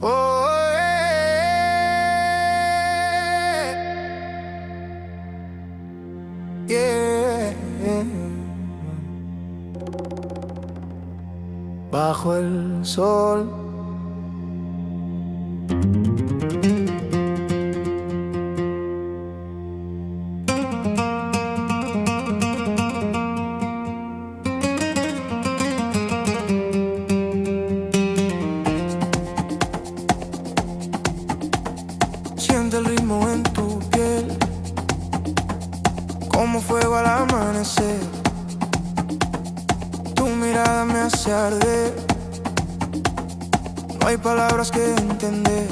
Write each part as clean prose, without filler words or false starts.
Oh, yeah. Bajo el sol. Siente el ritmo en tu piel, como fuego al amanecer. Tu mirada me hace arder, no hay palabras que entender.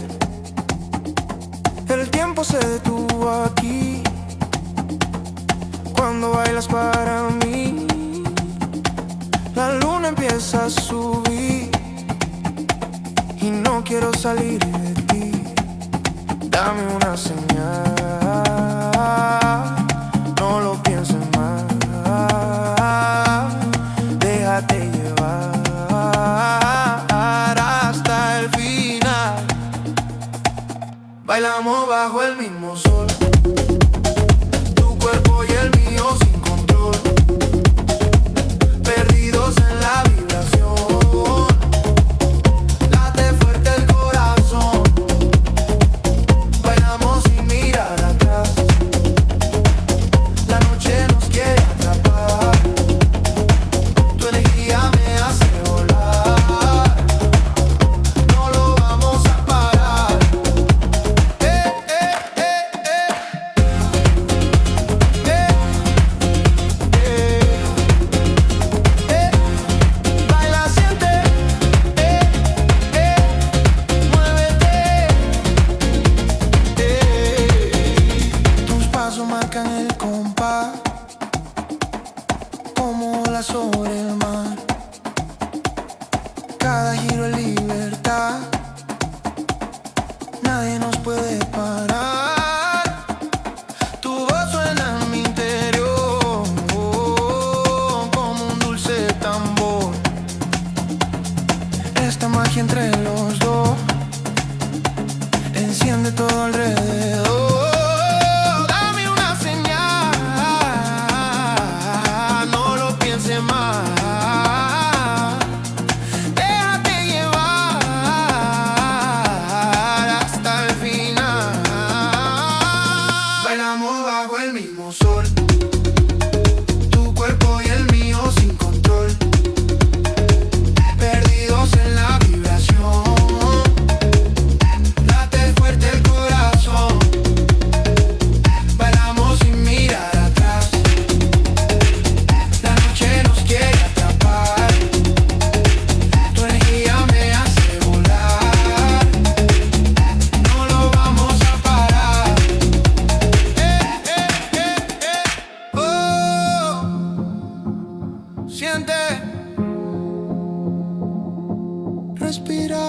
El tiempo se detuvo aquí, cuando bailas para mí. La luna empieza a subir y no quiero salir de ti. Dame una señal, no lo pienses más. Déjate llevar hasta el final. Bailamos bajo el mismo sol, tu cuerpo y el mío sin control, perdidos en la vibración. Late fuerte el corazón, bailamos sin mirar atrás. La noche nos quiere atrapar, tu energía me hace volar. No lo vamos a parar. Baila, siente, muévete. Tus pasos marcan el compás, como olas sobre el mar. Cada giro es libertad, nadie nos puede parar. Tu voz suena en mi interior, como un dulce tambor. Esta magia entre los dos enciende todo alrededor. Dame una señal, no lo pienses más. Déjate llevar hasta el final. Bailamos bajo el mismo sol, tu cuerpo y el mío sin control, perdidos en la vibración. Late fuerte el corazón, bailamos sin mirar atrás. La noche nos quiere atrapar, tu energía me hace volar. No lo vamos a parar. Oh, siente, respira.